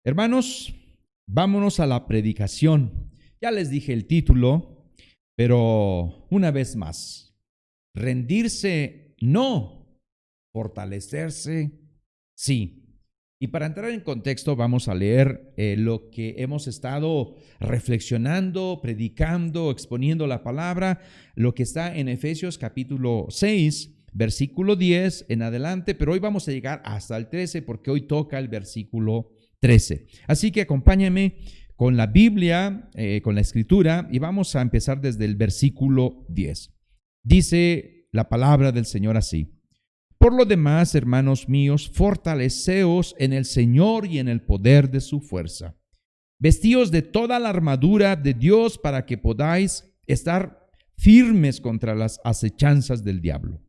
Hermanos, vámonos a la predicación. Ya les dije el título, pero una vez más, rendirse no, fortalecerse sí. Y para entrar en contexto vamos a leer lo que hemos estado reflexionando, predicando, exponiendo la palabra, lo que está en Efesios capítulo 6, versículo 10 en adelante, pero hoy vamos a llegar hasta el 13 porque hoy toca el versículo 13. Así que acompáñame con la Biblia, con la escritura, y vamos a empezar desde el versículo 10. Dice la palabra del Señor así: por lo demás, hermanos míos, fortaleceos en el Señor y en el poder de su fuerza. Vestíos de toda la armadura de Dios para que podáis estar firmes contra las acechanzas del diablo.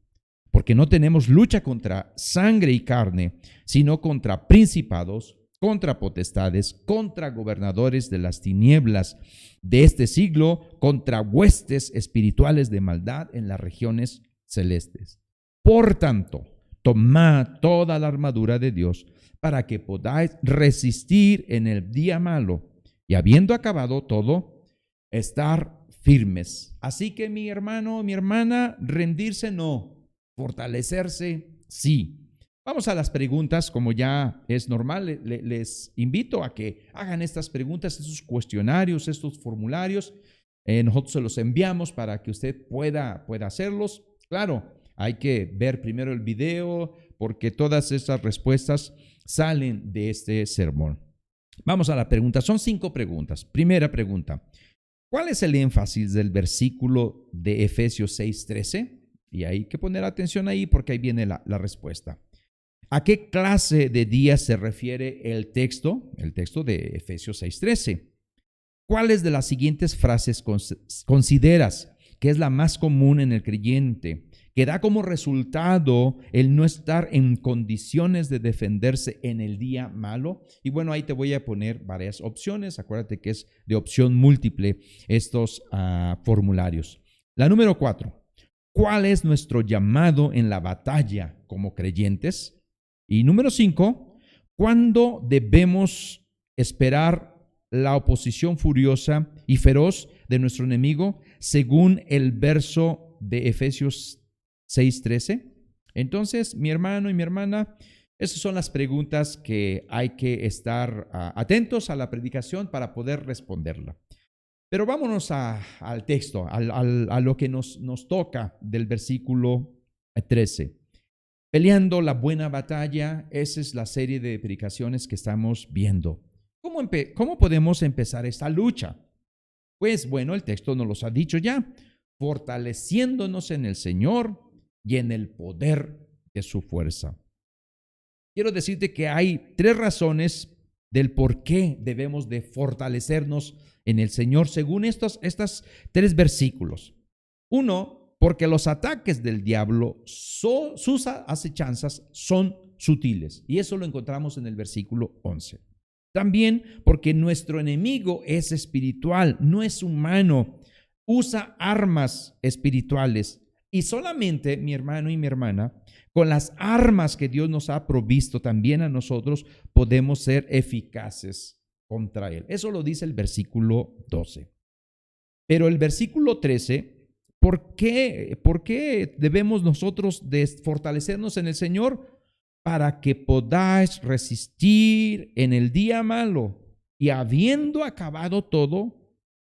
Porque no tenemos lucha contra sangre y carne, sino contra principados, contra potestades, contra gobernadores de las tinieblas de este siglo, contra huestes espirituales de maldad en las regiones celestes. Por tanto, tomad toda la armadura de Dios para que podáis resistir en el día malo y habiendo acabado todo, estar firmes. Así que mi hermano, mi hermana, rendirse no, fortalecerse sí. Vamos a las preguntas, como ya es normal, les invito a que hagan estas preguntas, estos cuestionarios, estos formularios. Nosotros se los enviamos para que usted pueda hacerlos. Claro, hay que ver primero el video porque todas esas respuestas salen de este sermón. Vamos a la pregunta. Son 5 preguntas. Primera pregunta: ¿cuál es el énfasis del versículo de Efesios 6:13? Y hay que poner atención ahí porque ahí viene la respuesta. ¿A qué clase de día se refiere el texto de Efesios 6:13? ¿Cuáles de las siguientes frases consideras que es la más común en el creyente, que da como resultado el no estar en condiciones de defenderse en el día malo? Y bueno, ahí te voy a poner varias opciones. Acuérdate que es de opción múltiple estos formularios. La número 4. ¿Cuál es nuestro llamado en la batalla como creyentes? Y número 5. ¿Cuándo debemos esperar la oposición furiosa y feroz de nuestro enemigo según el verso de Efesios 6:13? Entonces, mi hermano y mi hermana, esas son las preguntas que hay que estar atentos a la predicación para poder responderla. Pero vámonos al texto, a lo que nos toca del versículo 13. Peleando la buena batalla, esa es la serie de predicaciones que estamos viendo. ¿Cómo podemos empezar esta lucha? Pues bueno, el texto nos los ha dicho ya: fortaleciéndonos en el Señor y en el poder de su fuerza. Quiero decirte que hay 3 razones del por qué debemos de fortalecernos en el Señor según estos 3 versículos. 1, porque los ataques del diablo, sus acechanzas son sutiles, y eso lo encontramos en el versículo 11. También porque nuestro enemigo es espiritual, no es humano, usa armas espirituales. Y solamente, mi hermano y mi hermana, con las armas que Dios nos ha provisto también a nosotros, podemos ser eficaces contra él. Eso lo dice el versículo 12. Pero el versículo 13, ¿por qué debemos nosotros fortalecernos en el Señor? Para que podáis resistir en el día malo y habiendo acabado todo,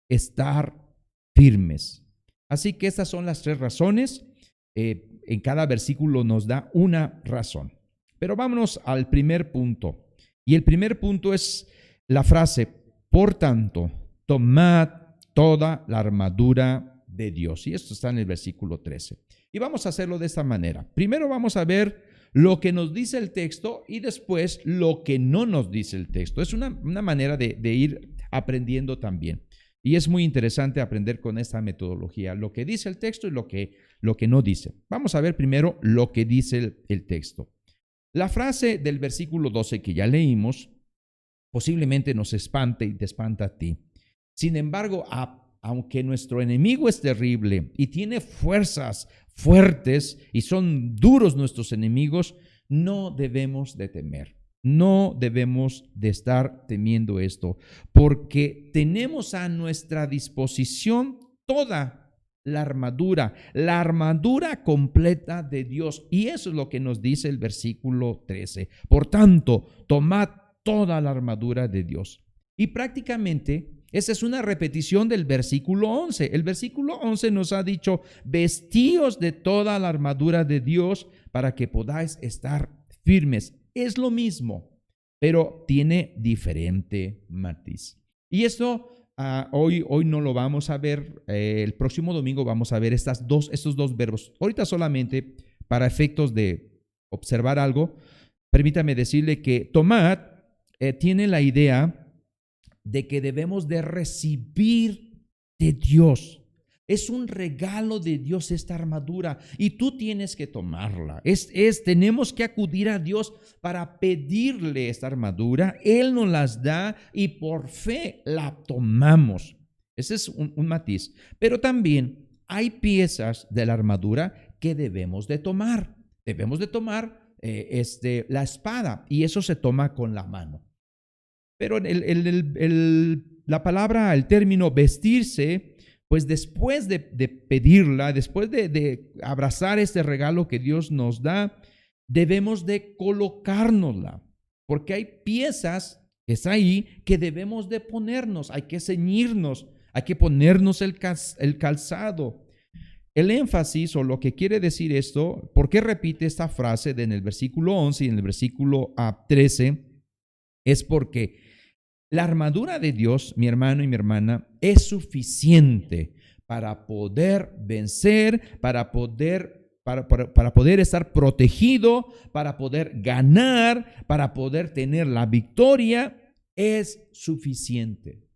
estar firmes. Así que estas son las 3 razones. En cada versículo nos da una razón. Pero vámonos al primer punto. Y el primer punto es la frase: por tanto, tomad toda la armadura de Dios. Y esto está en el versículo 13. Y vamos a hacerlo de esta manera. Primero vamos a ver lo que nos dice el texto y después lo que no nos dice el texto. Es una manera de ir aprendiendo también. Y es muy interesante aprender con esta metodología, lo que dice el texto y lo que no dice. Vamos a ver primero lo que dice el texto. La frase del versículo 12 que ya leímos posiblemente nos espante y te espanta a ti. Sin embargo, aunque nuestro enemigo es terrible y tiene fuerzas fuertes y son duros nuestros enemigos, no debemos de temer. No debemos de estar temiendo esto, porque tenemos a nuestra disposición toda la armadura completa de Dios. Y eso es lo que nos dice el versículo 13. Por tanto, tomad toda la armadura de Dios. Y prácticamente esa es una repetición del versículo 11. El versículo 11 nos ha dicho, vestíos de toda la armadura de Dios para que podáis estar firmes. Es lo mismo, pero tiene diferente matiz. Y esto hoy no lo vamos a ver. El próximo domingo vamos a ver estos dos verbos. Ahorita solamente para efectos de observar algo, permítame decirle que tomad tiene la idea de que debemos de recibir de Dios. Es un regalo de Dios esta armadura y tú tienes que tomarla. Tenemos que acudir a Dios para pedirle esta armadura. Él nos las da y por fe la tomamos. Ese es un matiz. Pero también hay piezas de la armadura que debemos de tomar. Debemos de tomar la espada y eso se toma con la mano. Pero la palabra, el término vestirse, pues después de pedirla, después de abrazar este regalo que Dios nos da, debemos de colocárnosla, porque hay piezas que está ahí que debemos de ponernos, hay que ceñirnos, hay que ponernos el calzado. El énfasis o lo que quiere decir esto, ¿por qué repite esta frase en el versículo 11 y en el versículo 13? Es porque la armadura de Dios, mi hermano y mi hermana, es suficiente para poder vencer, para poder estar protegido, para poder ganar, para poder tener la victoria. Es suficiente.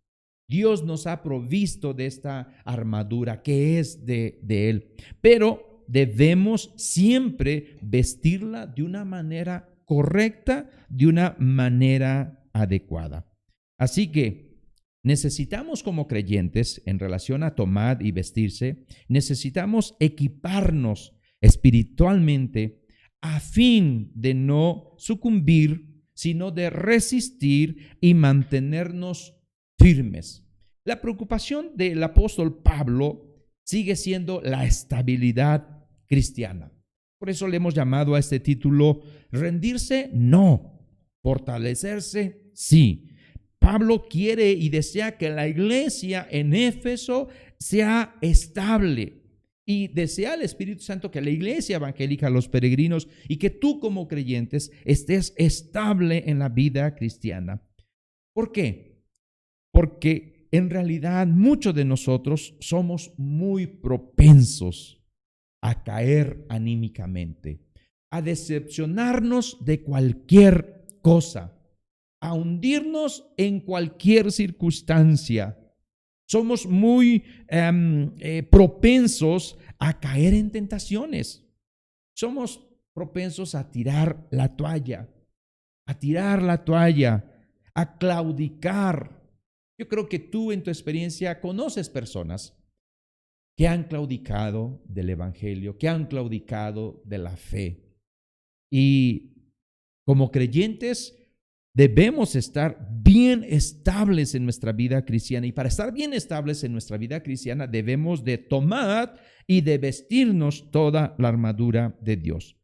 Dios nos ha provisto de esta armadura que es de Él, pero debemos siempre vestirla de una manera correcta, de una manera adecuada. Así que necesitamos como creyentes, en relación a tomar y vestirse, necesitamos equiparnos espiritualmente a fin de no sucumbir, sino de resistir y mantenernos firmes. La preocupación del apóstol Pablo sigue siendo la estabilidad cristiana. Por eso le hemos llamado a este título, rendirse no, fortalecerse sí. Pablo quiere y desea que la iglesia en Éfeso sea estable y desea el Espíritu Santo que la iglesia evangélica, los peregrinos y que tú como creyentes estés estable en la vida cristiana. ¿Por qué? Porque en realidad muchos de nosotros somos muy propensos a caer anímicamente, a decepcionarnos de cualquier cosa, a hundirnos en cualquier circunstancia. Somos muy propensos a caer en tentaciones. Somos propensos a tirar la toalla, a claudicar. Yo creo que tú en tu experiencia conoces personas que han claudicado del evangelio, que han claudicado de la fe. Y como creyentes debemos estar bien estables en nuestra vida cristiana. Y para estar bien estables en nuestra vida cristiana debemos de tomar y de vestirnos toda la armadura de Dios.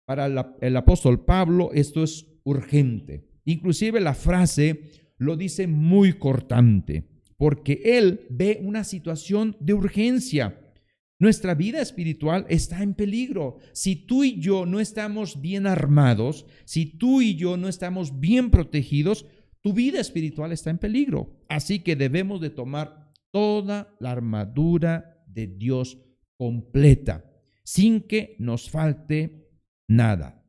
Para el apóstol Pablo esto es urgente. Inclusive la frase lo dice muy cortante, porque él ve una situación de urgencia. Nuestra vida espiritual está en peligro. Si tú y yo no estamos bien armados, si tú y yo no estamos bien protegidos, tu vida espiritual está en peligro. Así que debemos de tomar toda la armadura de Dios completa, sin que nos falte nada.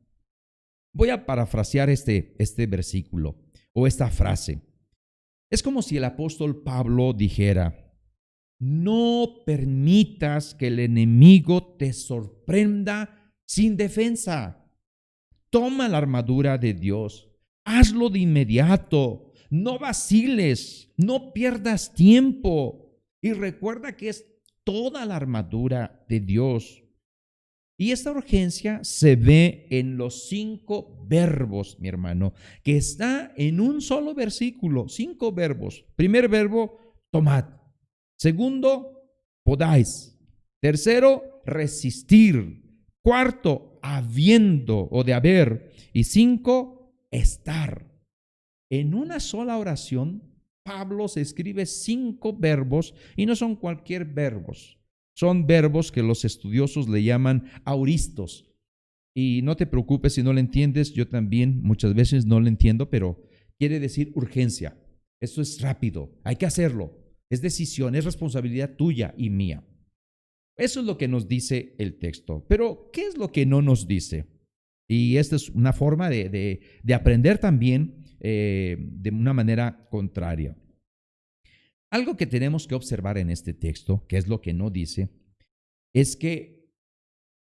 Voy a parafrasear este versículo o esta frase. Es como si el apóstol Pablo dijera: no permitas que el enemigo te sorprenda sin defensa. Toma la armadura de Dios. Hazlo de inmediato. No vaciles. No pierdas tiempo. Y recuerda que es toda la armadura de Dios. Y esta urgencia se ve en los 5 verbos, mi hermano, que está en un solo versículo, 5 verbos. Primer verbo, tomad. Segundo, podáis. Tercero, resistir. Cuarto, habiendo o de haber. Y 5, estar. En una sola oración, Pablo se escribe 5 verbos y no son cualquier verbos. Son verbos que los estudiosos le llaman auristos. Y no te preocupes si no lo entiendes, yo también muchas veces no lo entiendo, pero quiere decir urgencia. Esto es rápido, hay que hacerlo. Es decisión, es responsabilidad tuya y mía. Eso es lo que nos dice el texto. Pero, ¿qué es lo que no nos dice? Y esta es una forma de aprender también de una manera contraria. Algo que tenemos que observar en este texto, que es lo que no dice, es que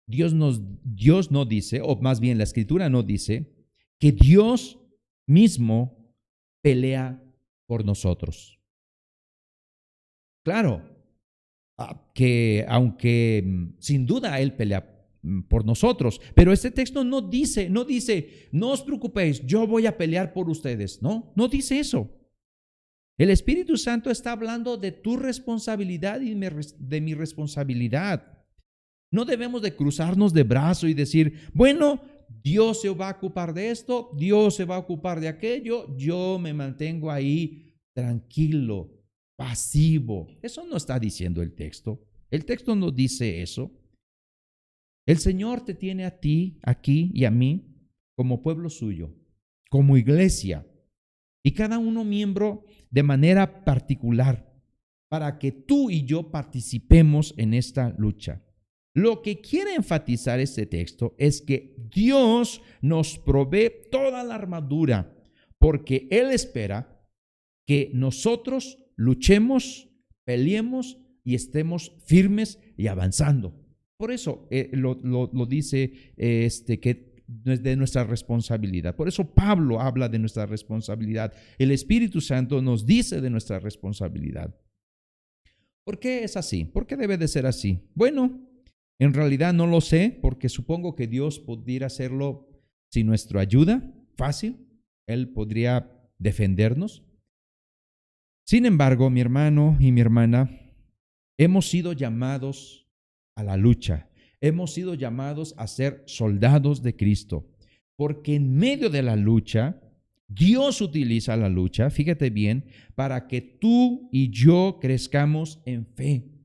Dios no dice, o más bien la Escritura no dice, que Dios mismo pelea por nosotros. Claro, que aunque sin duda Él pelea por nosotros, pero este texto no dice, no os preocupéis, yo voy a pelear por ustedes. No dice eso. El Espíritu Santo está hablando de tu responsabilidad y de mi responsabilidad. No debemos de cruzarnos de brazo y decir, bueno, Dios se va a ocupar de esto, Dios se va a ocupar de aquello, yo me mantengo ahí tranquilo, pasivo. Eso no está diciendo el texto. El texto no dice eso. El Señor te tiene a ti, aquí y a mí, como pueblo suyo, como iglesia, y cada uno miembro de manera particular, para que tú y yo participemos en esta lucha. Lo que quiere enfatizar este texto es que Dios nos provee toda la armadura, porque Él espera que nosotros luchemos, peleemos y estemos firmes y avanzando. Por eso lo dice que es de nuestra responsabilidad. Por eso Pablo habla de nuestra responsabilidad. El Espíritu Santo nos dice de nuestra responsabilidad. ¿Por qué es así? ¿Por qué debe de ser así? Bueno, en realidad no lo sé, porque supongo que Dios pudiera hacerlo sin nuestra ayuda, fácil. Él podría defendernos. Sin embargo, mi hermano y mi hermana, hemos sido llamados a la lucha. Hemos sido llamados a ser soldados de Cristo, porque en medio de la lucha, Dios utiliza la lucha, fíjate bien, para que tú y yo crezcamos en fe.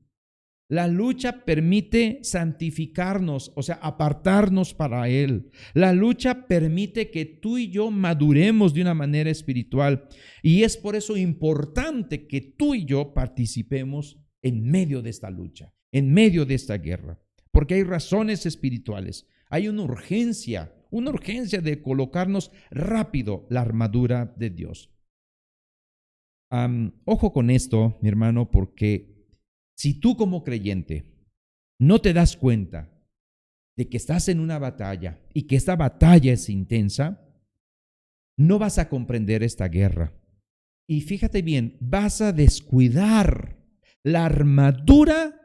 La lucha permite santificarnos, o sea, apartarnos para Él. La lucha permite que tú y yo maduremos de una manera espiritual. Y es por eso importante que tú y yo participemos en medio de esta lucha, en medio de esta guerra. Porque hay razones espirituales, hay una urgencia de colocarnos rápido la armadura de Dios. Ojo con esto, mi hermano, porque si tú como creyente no te das cuenta de que estás en una batalla y que esta batalla es intensa, no vas a comprender esta guerra. Y fíjate bien, vas a descuidar la armadura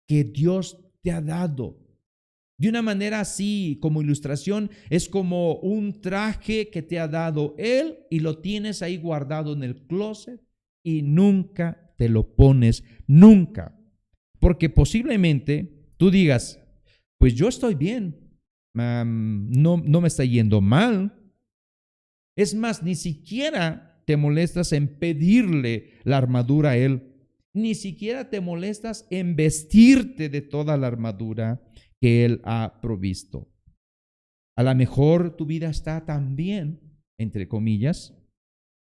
que Dios te ha dado. De una manera así, como ilustración, es como un traje que te ha dado Él y lo tienes ahí guardado en el closet y nunca te lo pones, nunca. Porque posiblemente tú digas, pues yo estoy bien, no me está yendo mal. Es más, ni siquiera te molestas en pedirle la armadura a Él. Ni siquiera te molestas en vestirte de toda la armadura que Él ha provisto. A lo mejor tu vida está tan bien, entre comillas,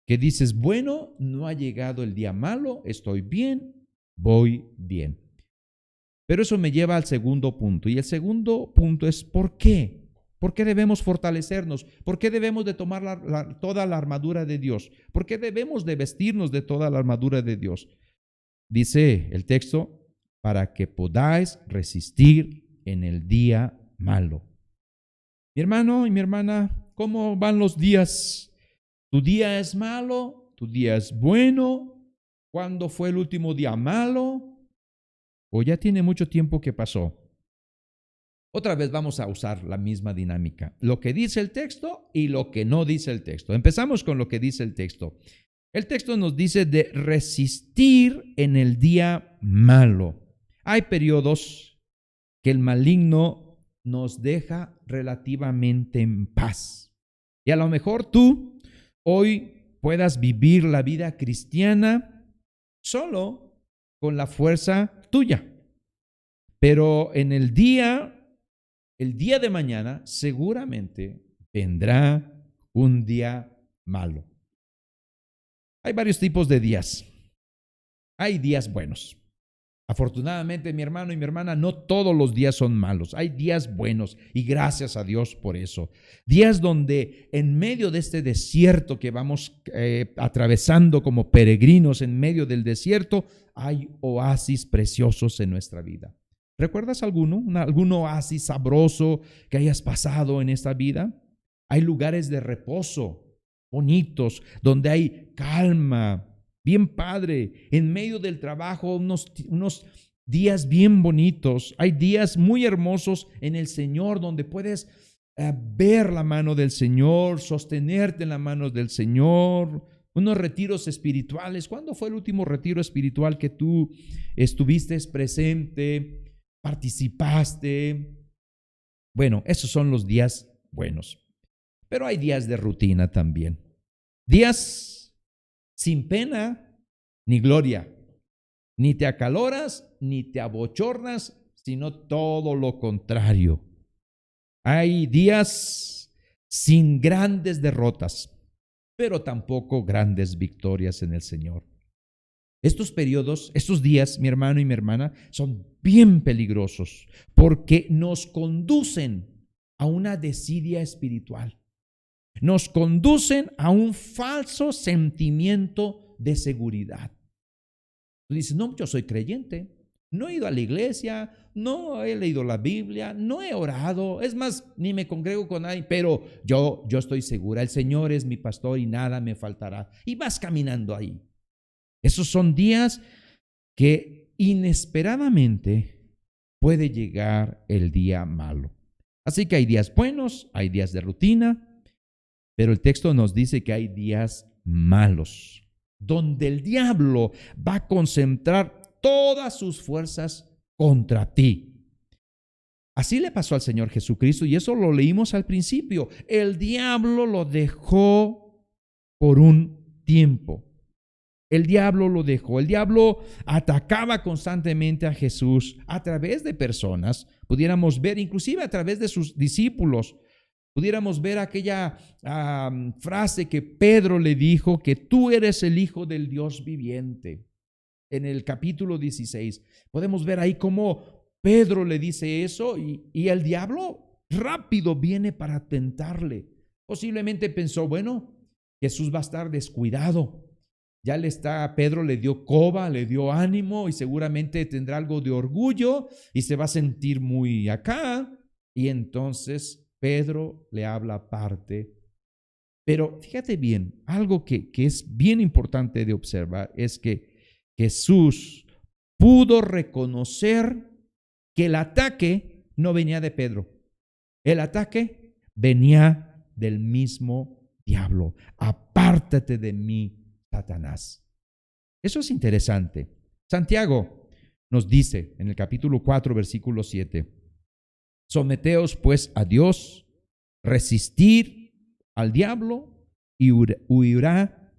que dices, bueno, no ha llegado el día malo, estoy bien, voy bien. Pero eso me lleva al segundo punto. Y el segundo punto es ¿por qué? ¿Por qué debemos fortalecernos? ¿Por qué debemos de tomar toda la armadura de Dios? ¿Por qué debemos de vestirnos de toda la armadura de Dios? Dice el texto, para que podáis resistir en el día malo. Mi hermano y mi hermana, ¿cómo van los días? ¿Tu día es malo? ¿Tu día es bueno? ¿Cuándo fue el último día malo? ¿O ya tiene mucho tiempo que pasó? Otra vez vamos a usar la misma dinámica, lo que dice el texto y lo que no dice el texto. Empezamos con lo que dice el texto. El texto nos dice de resistir en el día malo. Hay periodos que el maligno nos deja relativamente en paz. Y a lo mejor tú hoy puedas vivir la vida cristiana solo con la fuerza tuya. Pero en el día de mañana seguramente vendrá un día malo. Hay varios tipos de días. Hay días buenos. Afortunadamente, mi hermano y mi hermana, no todos los días son malos. Hay días buenos y gracias a Dios por eso. Días donde en medio de este desierto que vamos atravesando como peregrinos en medio del desierto, hay oasis preciosos en nuestra vida. ¿Recuerdas algún oasis sabroso que hayas pasado en esta vida? Hay lugares de reposo bonitos, donde hay calma, bien padre, en medio del trabajo, unos días bien bonitos. Hay días muy hermosos en el Señor donde puedes ver la mano del Señor, sostenerte en la mano del Señor. Unos retiros espirituales. ¿Cuándo fue el último retiro espiritual que tú estuviste presente, participaste? Bueno, esos son los días buenos. Pero hay días de rutina también. Días sin pena ni gloria. Ni te acaloras, ni te abochornas, sino todo lo contrario. Hay días sin grandes derrotas, pero tampoco grandes victorias en el Señor. Estos periodos, estos días, mi hermano y mi hermana, son bien peligrosos porque nos conducen a una desidia espiritual. Nos conducen a un falso sentimiento de seguridad. Tú dices, no, yo soy creyente, no he ido a la iglesia, no he leído la Biblia, no he orado, es más, ni me congrego con nadie, pero yo estoy segura, el Señor es mi pastor y nada me faltará. Y vas caminando ahí. Esos son días que inesperadamente puede llegar el día malo. Así que hay días buenos, hay días de rutina, pero el texto nos dice que hay días malos, donde el diablo va a concentrar todas sus fuerzas contra ti. Así le pasó al Señor Jesucristo y eso lo leímos al principio. El diablo lo dejó por un tiempo. El diablo lo dejó. El diablo atacaba constantemente a Jesús a través de personas. Pudiéramos ver, inclusive a través de sus discípulos. Pudiéramos ver aquella frase que Pedro le dijo, que tú eres el Hijo del Dios viviente. En el capítulo 16. Podemos ver ahí cómo Pedro le dice eso y el diablo rápido viene para tentarle. Posiblemente pensó, bueno, Jesús va a estar descuidado. Pedro le dio coba, le dio ánimo y seguramente tendrá algo de orgullo y se va a sentir muy acá. Y entonces Pedro le habla aparte. Pero fíjate bien, algo que es bien importante de observar es que Jesús pudo reconocer que el ataque no venía de Pedro. El ataque venía del mismo diablo. Apártate de mí, Satanás. Eso es interesante. Santiago nos dice en el capítulo 4, versículo 7, someteos pues a Dios, resistir al diablo y huirá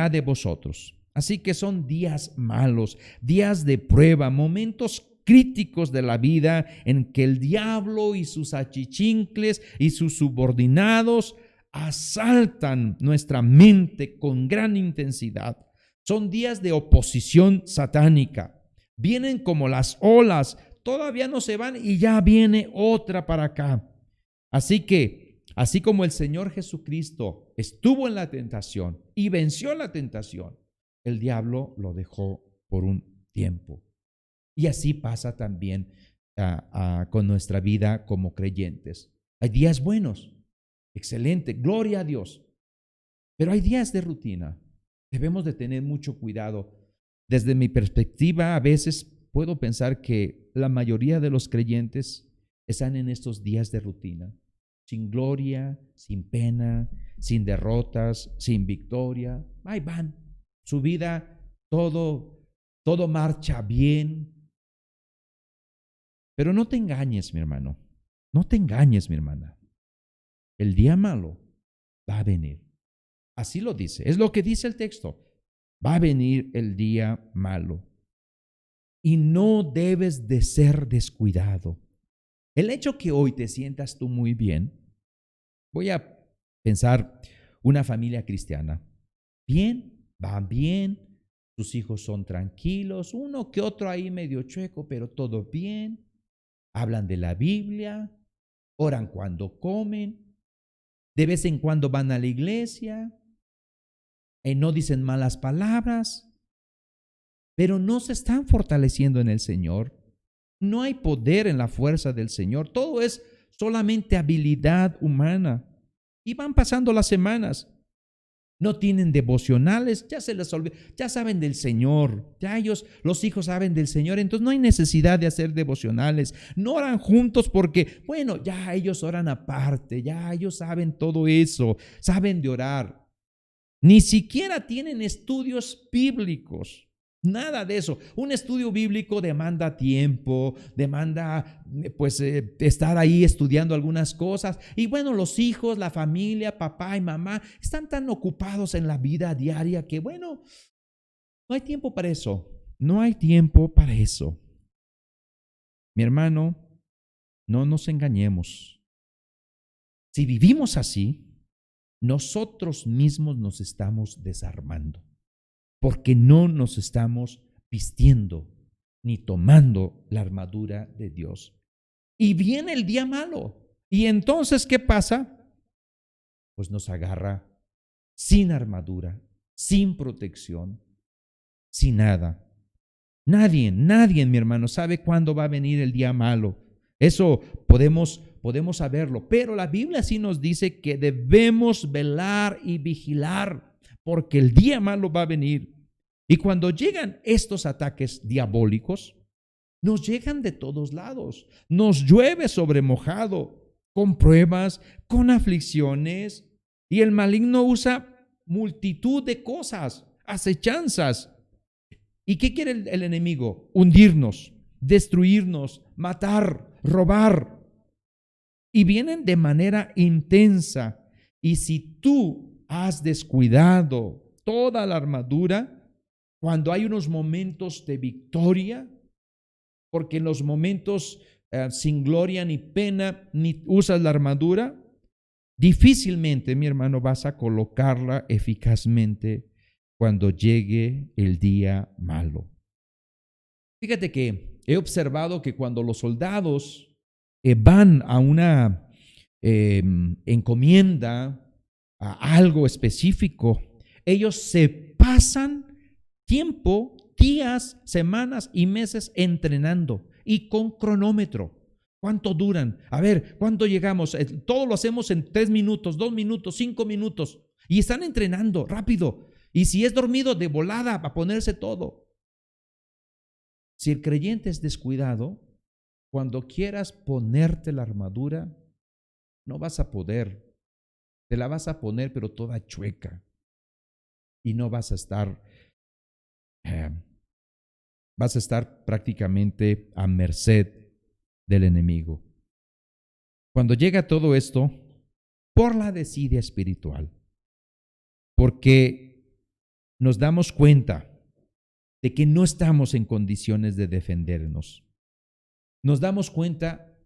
de vosotros. Así que son días malos, días de prueba, momentos críticos de la vida en que el diablo y sus achichincles y sus subordinados asaltan nuestra mente con gran intensidad. Son días de oposición satánica. Vienen como las olas, todavía no se van y ya viene otra para acá. Así que, así como el Señor Jesucristo estuvo en la tentación y venció la tentación, el diablo lo dejó por un tiempo. Y así pasa también con nuestra vida como creyentes. Hay días buenos, excelente, gloria a Dios. Pero hay días de rutina. Debemos de tener mucho cuidado. Desde mi perspectiva, a veces puedo pensar que la mayoría de los creyentes están en estos días de rutina, sin gloria, sin pena, sin derrotas, sin victoria. Ahí van, su vida, todo marcha bien. Pero no te engañes, mi hermano, no te engañes, mi hermana. El día malo va a venir. Así lo dice, es lo que dice el texto. Va a venir el día malo. Y no debes de ser descuidado. El hecho que hoy te sientas tú muy bien, voy a pensar una familia cristiana. Bien, van bien, tus hijos son tranquilos, uno que otro ahí medio chueco, pero todo bien. Hablan de la Biblia, oran cuando comen, de vez en cuando van a la iglesia, no dicen malas palabras, pero no se están fortaleciendo en el Señor. No hay poder en la fuerza del Señor. Todo es solamente habilidad humana. Y van pasando las semanas. No tienen devocionales, ya se les olvidó, ya saben del Señor, ya ellos, los hijos saben del Señor, entonces no hay necesidad de hacer devocionales. No oran juntos porque, bueno, ya ellos oran aparte, ya ellos saben todo eso, saben de orar. Ni siquiera tienen estudios bíblicos. Nada de eso. Un estudio bíblico demanda tiempo, demanda estar ahí estudiando algunas cosas. Y bueno, los hijos, la familia, papá y mamá están tan ocupados en la vida diaria que bueno, no hay tiempo para eso. No hay tiempo para eso. Mi hermano, no nos engañemos. Si vivimos así, nosotros mismos nos estamos desarmando, porque no nos estamos vistiendo ni tomando la armadura de Dios. Y viene el día malo. Y entonces, ¿qué pasa? Pues nos agarra sin armadura, sin protección, sin nada. Nadie, mi hermano, sabe cuándo va a venir el día malo. Eso podemos saberlo, pero la Biblia sí nos dice que debemos velar y vigilar, porque el día malo va a venir. Y cuando llegan estos ataques diabólicos, nos llegan de todos lados. Nos llueve sobre mojado, con pruebas, con aflicciones, y el maligno usa multitud de cosas, acechanzas. ¿Y qué quiere el enemigo? Hundirnos, destruirnos, matar, robar. Y vienen de manera intensa. Y si tú has descuidado toda la armadura, cuando hay unos momentos de victoria, porque en los momentos sin gloria ni pena, ni usas la armadura, difícilmente, mi hermano, vas a colocarla eficazmente cuando llegue el día malo. Fíjate que he observado que cuando los soldados van a una encomienda, a algo específico, ellos se pasan tiempo, días, semanas y meses entrenando y con cronómetro. ¿Cuánto duran? A ver, ¿cuánto llegamos? Todo lo hacemos en 3 minutos, 2 minutos, 5 minutos. Y están entrenando rápido. Y si es dormido, de volada, a ponerse todo. Si el creyente es descuidado, cuando quieras ponerte la armadura, no vas a poder. Te la vas a poner, pero toda chueca. Y no vas a estar, prácticamente a merced del enemigo. Cuando llega todo esto, por la desidia espiritual, porque nos damos cuenta de que no estamos en condiciones de defendernos. Nos damos cuenta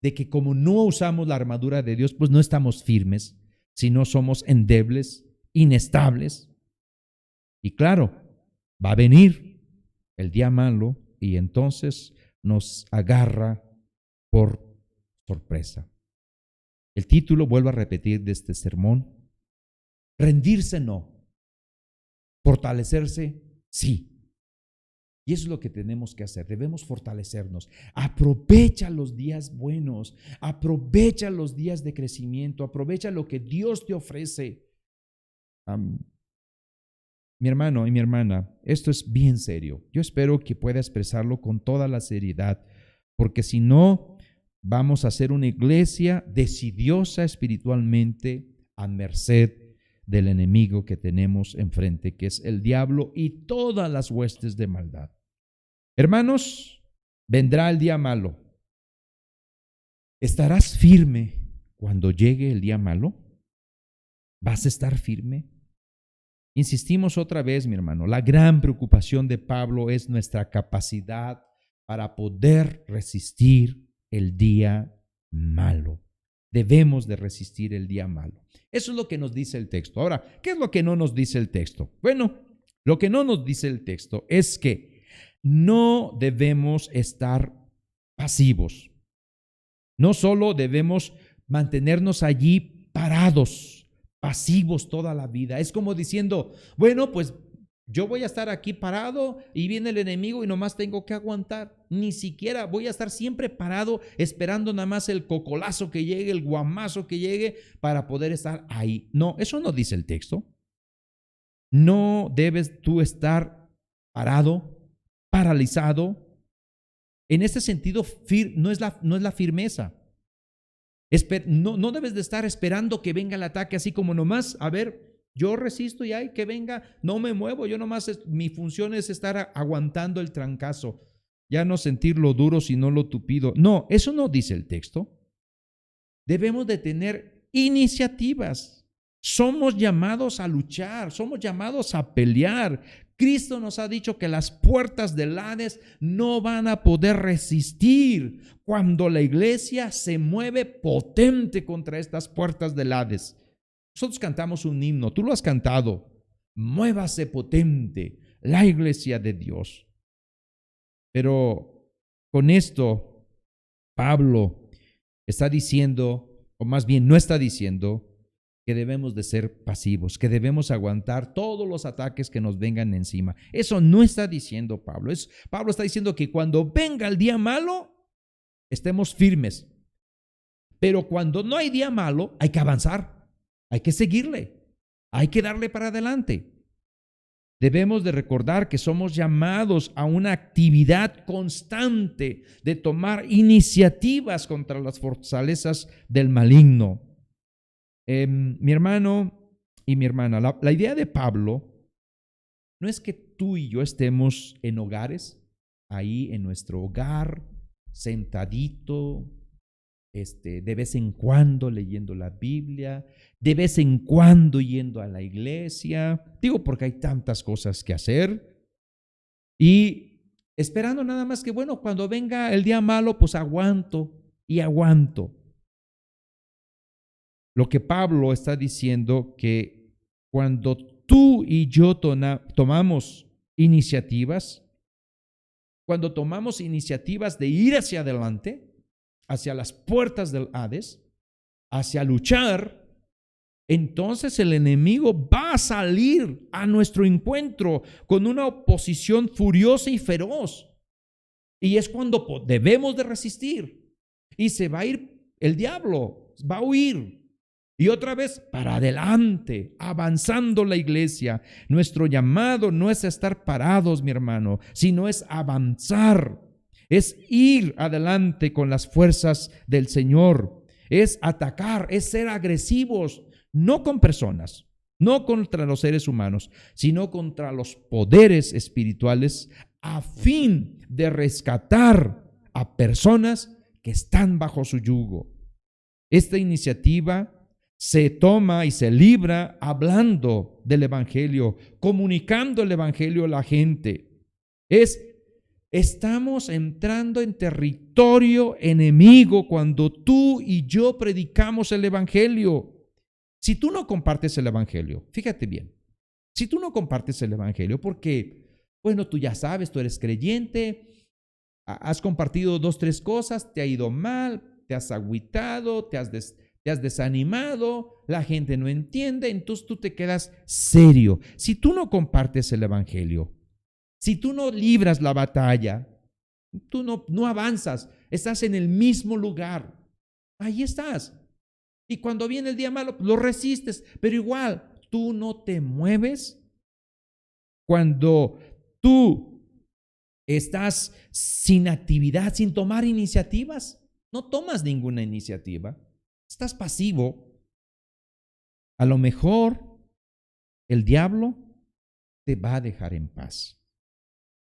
de que como no usamos la armadura de Dios, pues no estamos firmes, sino somos endebles, inestables. Y claro, va a venir el día malo y entonces nos agarra por sorpresa. El título, vuelvo a repetir, de este sermón: rendirse no, fortalecerse sí. Y eso es lo que tenemos que hacer, debemos fortalecernos. Aprovecha los días buenos, aprovecha los días de crecimiento, aprovecha lo que Dios te ofrece. Mi hermano y mi hermana, esto es bien serio. Yo espero que pueda expresarlo con toda la seriedad, porque si no, vamos a ser una iglesia decidiosa espiritualmente a merced del enemigo que tenemos enfrente, que es el diablo y todas las huestes de maldad. Hermanos, vendrá el día malo. ¿Estarás firme cuando llegue el día malo? ¿Vas a estar firme? Insistimos otra vez, mi hermano, la gran preocupación de Pablo es nuestra capacidad para poder resistir el día malo. Debemos de resistir el día malo. Eso es lo que nos dice el texto. Ahora, ¿qué es lo que no nos dice el texto? Bueno, lo que no nos dice el texto es que no debemos estar pasivos. No solo debemos mantenernos allí parados, pasivos toda la vida. Es como diciendo, bueno, pues yo voy a estar aquí parado y viene el enemigo y nomás tengo que aguantar. Ni siquiera voy a estar siempre parado esperando nada más el cocolazo que llegue, el guamazo que llegue para poder estar ahí. No, eso no dice el texto. No debes tú estar parado, paralizado. En este sentido, no es la firmeza. No debes de estar esperando que venga el ataque así como nomás, a ver, yo resisto y hay que venga, no me muevo, yo nomás, mi función es estar aguantando el trancazo, ya no sentir lo duro sino lo tupido. No, eso no dice el texto. Debemos de tener iniciativas. Somos llamados a luchar, somos llamados a pelear. Cristo nos ha dicho que las puertas del Hades no van a poder resistir cuando la iglesia se mueve potente contra estas puertas del Hades. Nosotros cantamos un himno, tú lo has cantado. Muévase potente la iglesia de Dios. Pero con esto, Pablo está diciendo, o más bien no está diciendo, que debemos de ser pasivos, que debemos aguantar todos los ataques que nos vengan encima. Eso no está diciendo Pablo. Pablo está diciendo que cuando venga el día malo, estemos firmes. Pero cuando no hay día malo, hay que avanzar, hay que seguirle, hay que darle para adelante. Debemos de recordar que somos llamados a una actividad constante de tomar iniciativas contra las fortalezas del maligno. Mi hermano y mi hermana, la idea de Pablo no es que tú y yo estemos en hogares, ahí en nuestro hogar, sentadito, de vez en cuando leyendo la Biblia, de vez en cuando yendo a la iglesia, digo porque hay tantas cosas que hacer, y esperando nada más que, bueno, cuando venga el día malo, pues aguanto y aguanto. Lo que Pablo está diciendo que cuando tú y yo tomamos iniciativas, cuando tomamos iniciativas de ir hacia adelante, hacia las puertas del Hades, hacia luchar, entonces el enemigo va a salir a nuestro encuentro con una oposición furiosa y feroz. Y es cuando debemos de resistir. Y se va a ir el diablo, va a huir. Y otra vez para adelante, avanzando la iglesia. Nuestro llamado no es estar parados, mi hermano, sino es avanzar, es ir adelante con las fuerzas del Señor, es atacar, es ser agresivos, no con personas, no contra los seres humanos, sino contra los poderes espirituales a fin de rescatar a personas que están bajo su yugo. Esta iniciativa se toma y se libra hablando del evangelio, comunicando el evangelio a la gente. Estamos entrando en territorio enemigo cuando tú y yo predicamos el evangelio. Si tú no compartes el evangelio, fíjate bien, si tú no compartes el evangelio, porque, bueno, tú ya sabes, tú eres creyente, has compartido 2, 3 cosas, te ha ido mal, te has agüitado, te has desanimado, la gente no entiende, entonces tú te quedas serio. Si tú no compartes el evangelio, si tú no libras la batalla, tú no avanzas, estás en el mismo lugar, ahí estás. Y cuando viene el día malo, lo resistes, pero igual tú no te mueves. Cuando tú estás sin actividad, sin tomar iniciativas, no tomas ninguna iniciativa, estás pasivo. A lo mejor el diablo te va a dejar en paz.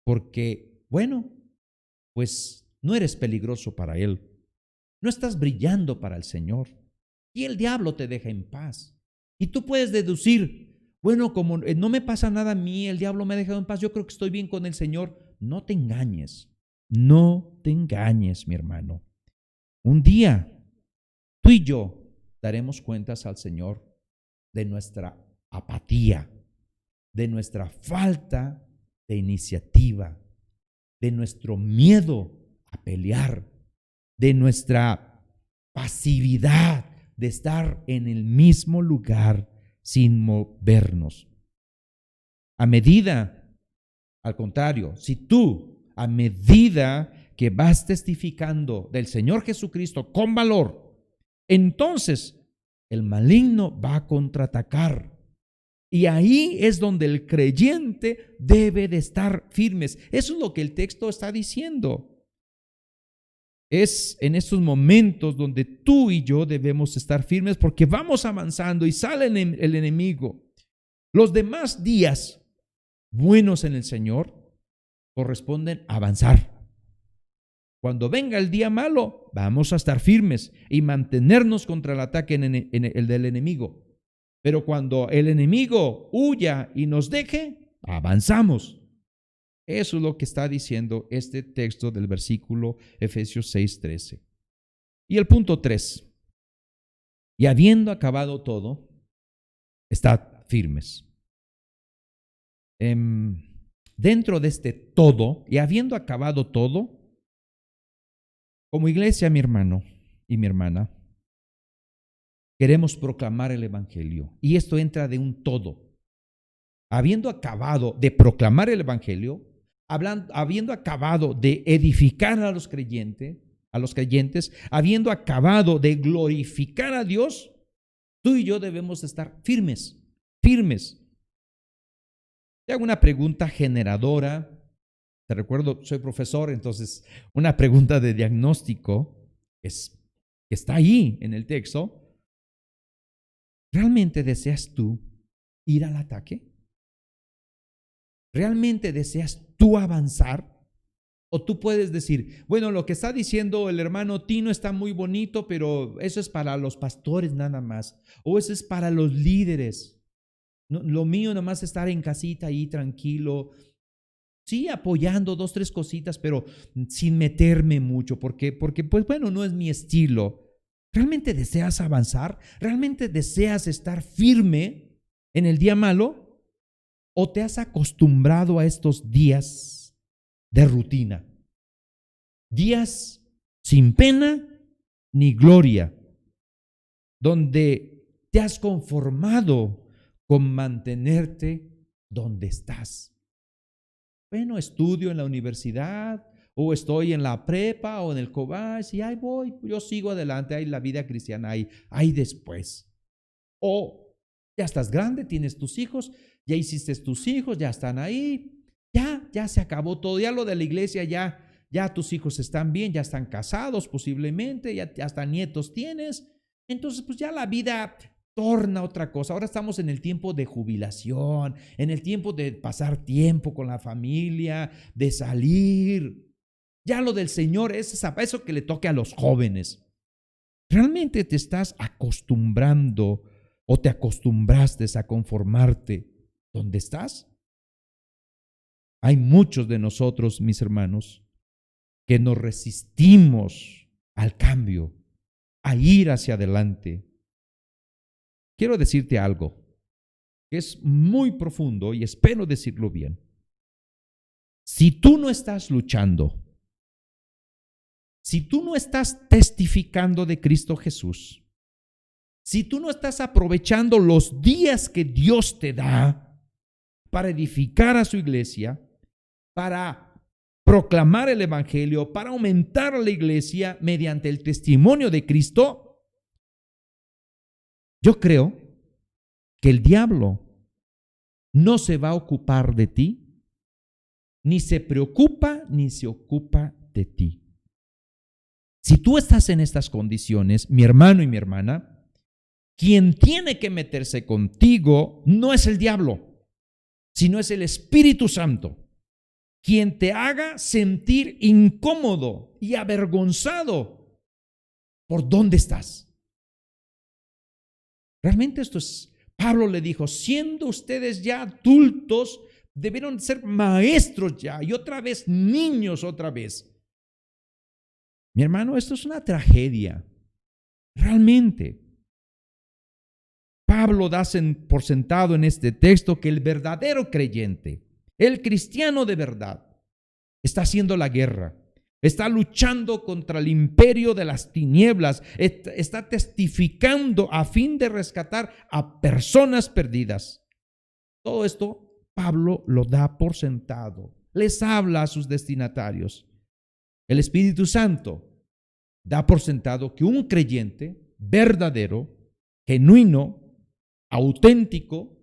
Porque, bueno, pues no eres peligroso para él. No estás brillando para el Señor. Y el diablo te deja en paz. Y tú puedes deducir, bueno, como no me pasa nada a mí, el diablo me ha dejado en paz, yo creo que estoy bien con el Señor. No te engañes. No te engañes, mi hermano. Un día, tú y yo daremos cuentas al Señor de nuestra apatía, de nuestra falta de iniciativa, de nuestro miedo a pelear, de nuestra pasividad de estar en el mismo lugar sin movernos. A medida, al contrario, si tú, a medida que vas testificando del Señor Jesucristo con valor, entonces el maligno va a contraatacar. Y ahí es donde el creyente debe de estar firmes. Eso es lo que el texto está diciendo. Es en estos momentos donde tú y yo debemos estar firmes porque vamos avanzando y sale el enemigo. Los demás días buenos en el Señor corresponden a avanzar. Cuando venga el día malo, vamos a estar firmes y mantenernos contra el ataque el del enemigo. Pero cuando el enemigo huya y nos deje, avanzamos. Eso es lo que está diciendo este texto del versículo Efesios 6:13. Y el punto 3. Y habiendo acabado todo, estad firmes. Dentro de este todo, y habiendo acabado todo, como iglesia, mi hermano y mi hermana, queremos proclamar el evangelio. Y esto entra de un todo. Habiendo acabado de proclamar el evangelio, habiendo acabado de edificar a los creyentes, habiendo acabado de glorificar a Dios, tú y yo debemos estar firmes. Te hago una pregunta generadora. Te recuerdo, soy profesor, entonces una pregunta de diagnóstico que está ahí en el texto. ¿Realmente deseas tú ir al ataque? ¿Realmente deseas tú avanzar? O tú puedes decir, bueno, lo que está diciendo el hermano Tino está muy bonito, pero eso es para los pastores nada más. O eso es para los líderes. No, lo mío nomás es estar en casita ahí tranquilo. Sí, apoyando 2, 3 cositas, pero sin meterme mucho, porque pues bueno, no es mi estilo. ¿Realmente deseas avanzar? ¿Realmente deseas estar firme en el día malo? ¿O te has acostumbrado a estos días de rutina? Días sin pena ni gloria, donde te has conformado con mantenerte donde estás. Bueno, estudio en la universidad, o estoy en la prepa o en el Cobach, y ahí voy, yo sigo adelante, hay la vida cristiana, hay después. O ya estás grande, tienes tus hijos, ya hiciste tus hijos, ya están ahí, ya se acabó todo, ya lo de la iglesia, ya tus hijos están bien, ya están casados posiblemente, ya hasta nietos tienes, entonces pues ya la vida torna otra cosa. Ahora estamos en el tiempo de jubilación, en el tiempo de pasar tiempo con la familia, de salir. Ya lo del Señor es eso que le toque a los jóvenes. ¿Realmente te estás acostumbrando o te acostumbraste a conformarte donde estás? Hay muchos de nosotros, mis hermanos, que nos resistimos al cambio, a ir hacia adelante. Quiero decirte algo que es muy profundo y espero decirlo bien. Si tú no estás luchando, si tú no estás testificando de Cristo Jesús, si tú no estás aprovechando los días que Dios te da para edificar a su iglesia, para proclamar el evangelio, para aumentar la iglesia mediante el testimonio de Cristo, yo creo que el diablo no se va a ocupar de ti, ni se preocupa ni se ocupa de ti. Si tú estás en estas condiciones, mi hermano y mi hermana, quien tiene que meterse contigo no es el diablo, sino es el Espíritu Santo, quien te haga sentir incómodo y avergonzado por dónde estás. Realmente esto es, Pablo le dijo, siendo ustedes ya adultos, debieron ser maestros ya, y otra vez niños otra vez. Mi hermano, esto es una tragedia. Realmente. Pablo da por sentado en este texto que el verdadero creyente, el cristiano de verdad, está haciendo la guerra, está luchando contra el imperio de las tinieblas, está testificando a fin de rescatar a personas perdidas. Todo esto Pablo lo da por sentado, les habla a sus destinatarios. El Espíritu Santo da por sentado que un creyente verdadero, genuino, auténtico,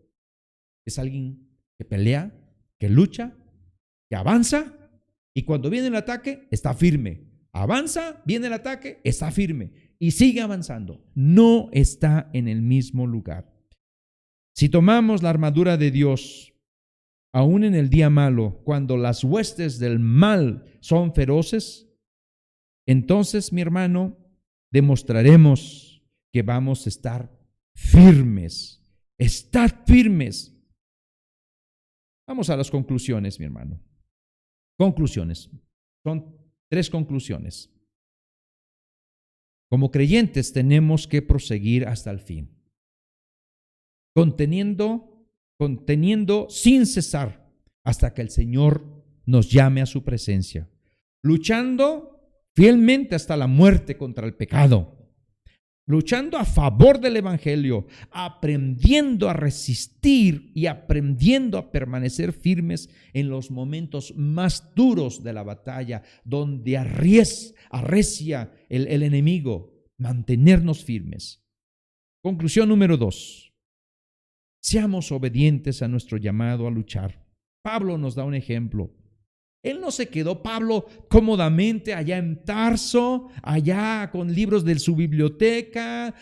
es alguien que pelea, que lucha, que avanza, y cuando viene el ataque está firme. Avanza, viene el ataque, está firme y sigue avanzando. No está en el mismo lugar. Si tomamos la armadura de Dios, aún en el día malo, cuando las huestes del mal son feroces, entonces, mi hermano, demostraremos que vamos a estar firmes. Estad firmes. Vamos a las conclusiones, mi hermano. Conclusiones. Son 3 conclusiones. Como creyentes tenemos que proseguir hasta el fin, conteniendo sin cesar hasta que el Señor nos llame a su presencia, luchando fielmente hasta la muerte contra el pecado, luchando a favor del Evangelio, aprendiendo a resistir y aprendiendo a permanecer firmes en los momentos más duros de la batalla, donde arrecia el enemigo, mantenernos firmes. Conclusión número 2. Seamos obedientes a nuestro llamado a luchar. Pablo nos da un ejemplo. Él no se quedó, Pablo, cómodamente allá en Tarso, allá con libros de su biblioteca,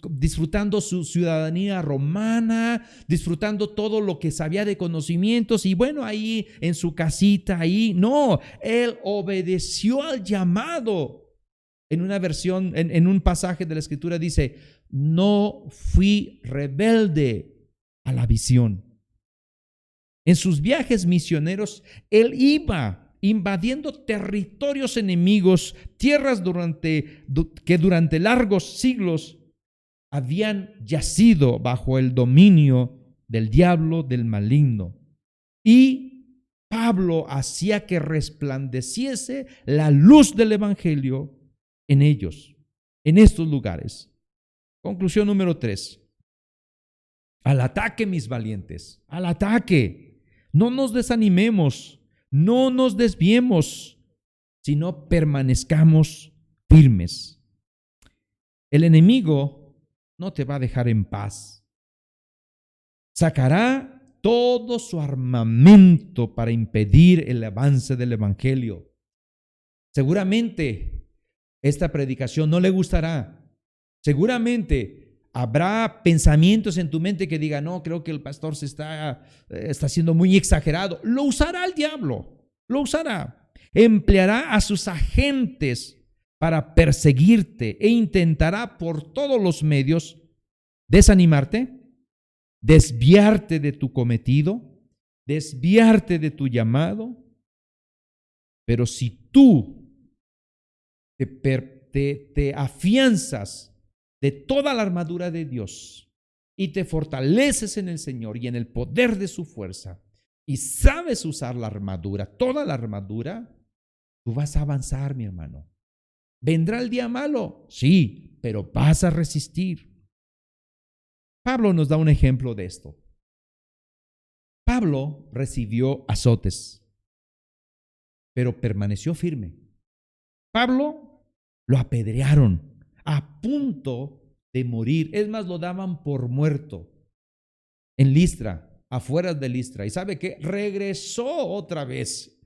disfrutando su ciudadanía romana, disfrutando todo lo que sabía de conocimientos y bueno, ahí en su casita, ahí. No, él obedeció al llamado. En una versión, en un pasaje de la Escritura dice, no fui rebelde a la visión. En sus viajes misioneros, él iba invadiendo territorios enemigos, tierras que durante largos siglos habían yacido bajo el dominio del diablo, del maligno. Y Pablo hacía que resplandeciese la luz del Evangelio en ellos, en estos lugares. Conclusión número 3. Al ataque, mis valientes, al ataque. No nos desanimemos, no nos desviemos, sino permanezcamos firmes. El enemigo no te va a dejar en paz. Sacará todo su armamento para impedir el avance del Evangelio. Seguramente esta predicación no le gustará. Seguramente habrá pensamientos en tu mente que digan, no, creo que el pastor está siendo muy exagerado. Lo usará el diablo, lo usará. Empleará a sus agentes para perseguirte e intentará por todos los medios desanimarte, desviarte de tu cometido, desviarte de tu llamado. Pero si tú te afianzas de toda la armadura de Dios y te fortaleces en el Señor y en el poder de su fuerza y sabes usar la armadura, toda la armadura, tú vas a avanzar, mi hermano. ¿Vendrá el día malo? Sí, pero vas a resistir. Pablo nos da un ejemplo de esto. Pablo recibió azotes, pero permaneció firme. Pablo lo apedrearon a punto de morir. Es más, lo daban por muerto en Listra, afuera de Listra. ¿Y sabe qué? Regresó otra vez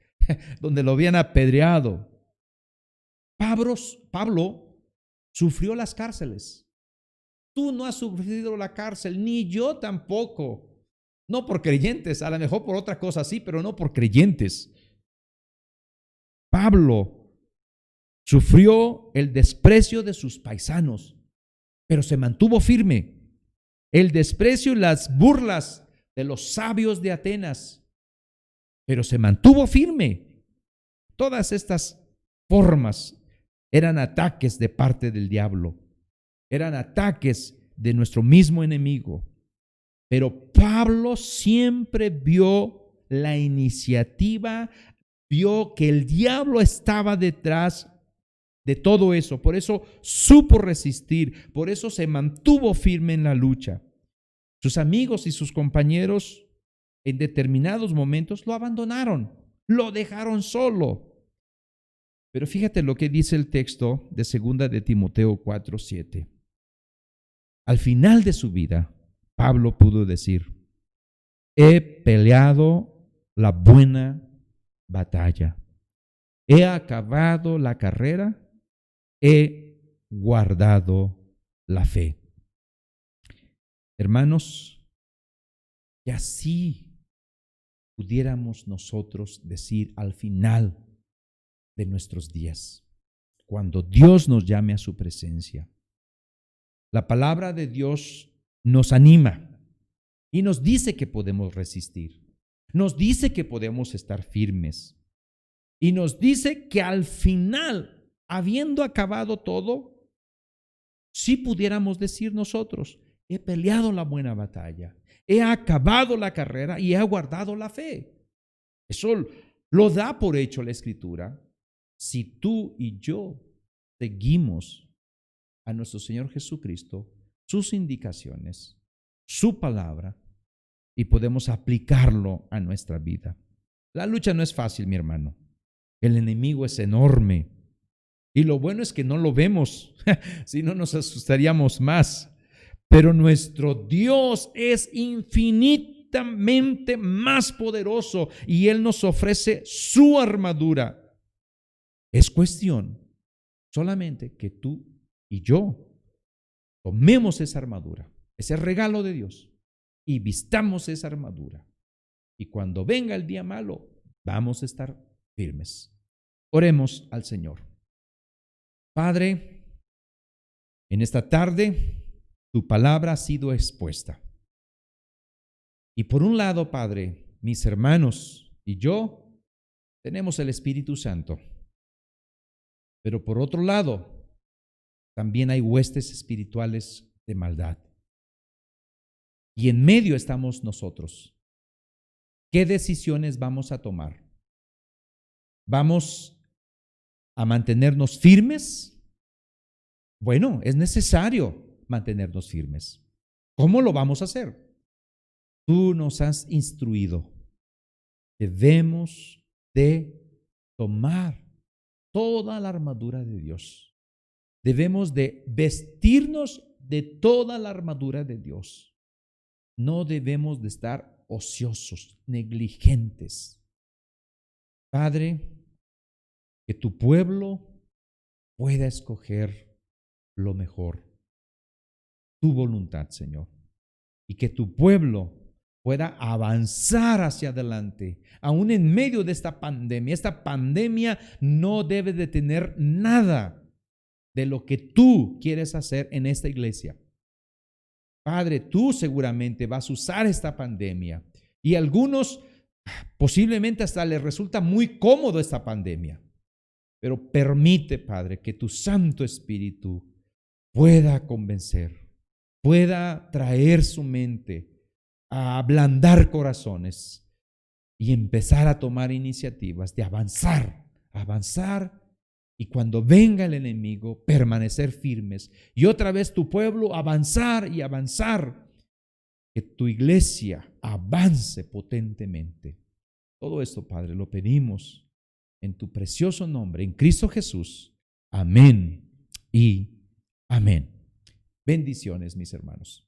donde lo habían apedreado. Pablo sufrió las cárceles. Tú no has sufrido la cárcel, ni yo tampoco. No por creyentes, a lo mejor por otra cosa sí, pero no por creyentes. Pablo sufrió el desprecio de sus paisanos, pero se mantuvo firme. El desprecio y las burlas de los sabios de Atenas, pero se mantuvo firme. Todas estas formas eran ataques de parte del diablo, eran ataques de nuestro mismo enemigo. Pero Pablo siempre vio la iniciativa, vio que el diablo estaba detrás de todo eso. Por eso supo resistir, por eso se mantuvo firme en la lucha. Sus amigos y sus compañeros en determinados momentos lo abandonaron, lo dejaron solo. Pero fíjate lo que dice el texto de 2 de Timoteo 4:7. Al final de su vida, Pablo pudo decir: he peleado la buena batalla, he acabado la carrera, he guardado la fe. Hermanos, que así pudiéramos nosotros decir al final de nuestros días, cuando Dios nos llame a su presencia. La palabra de Dios nos anima y nos dice que podemos resistir, nos dice que podemos estar firmes y nos dice que al final, habiendo acabado todo, sí pudiéramos decir nosotros: he peleado la buena batalla, he acabado la carrera y he guardado la fe. Eso lo da por hecho la Escritura. Si tú y yo seguimos a nuestro Señor Jesucristo, sus indicaciones, su palabra, y podemos aplicarlo a nuestra vida. La lucha no es fácil, mi hermano. El enemigo es enorme. Y lo bueno es que no lo vemos, si no nos asustaríamos más. Pero nuestro Dios es infinitamente más poderoso y Él nos ofrece su armadura. Es cuestión solamente que tú y yo tomemos esa armadura, ese regalo de Dios, y vistamos esa armadura. Y cuando venga el día malo, vamos a estar firmes. Oremos al Señor. Padre, en esta tarde tu palabra ha sido expuesta. Y por un lado, Padre, mis hermanos y yo tenemos el Espíritu Santo. Pero por otro lado, también hay huestes espirituales de maldad. Y en medio estamos nosotros. ¿Qué decisiones vamos a tomar? ¿Vamos a mantenernos firmes? Bueno, es necesario mantenernos firmes. ¿Cómo lo vamos a hacer? Tú nos has instruido. Debemos de tomar toda la armadura de Dios. Debemos de vestirnos de toda la armadura de Dios. No debemos de estar ociosos, negligentes. Padre, que tu pueblo pueda escoger lo mejor, tu voluntad, Señor, y que tu pueblo pueda avanzar hacia adelante, aún en medio de esta pandemia. Esta pandemia no debe de tener nada de lo que tú quieres hacer en esta iglesia. Padre, tú seguramente vas a usar esta pandemia y a algunos posiblemente hasta les resulta muy cómodo esta pandemia. Pero permite, Padre, que tu Santo Espíritu pueda convencer, pueda traer su mente a ablandar corazones y empezar a tomar iniciativas de avanzar y cuando venga el enemigo, permanecer firmes y otra vez tu pueblo avanzar y avanzar, que tu iglesia avance potentemente. Todo esto, Padre, lo pedimos en tu precioso nombre, en Cristo Jesús. Amén y amén. Bendiciones, mis hermanos.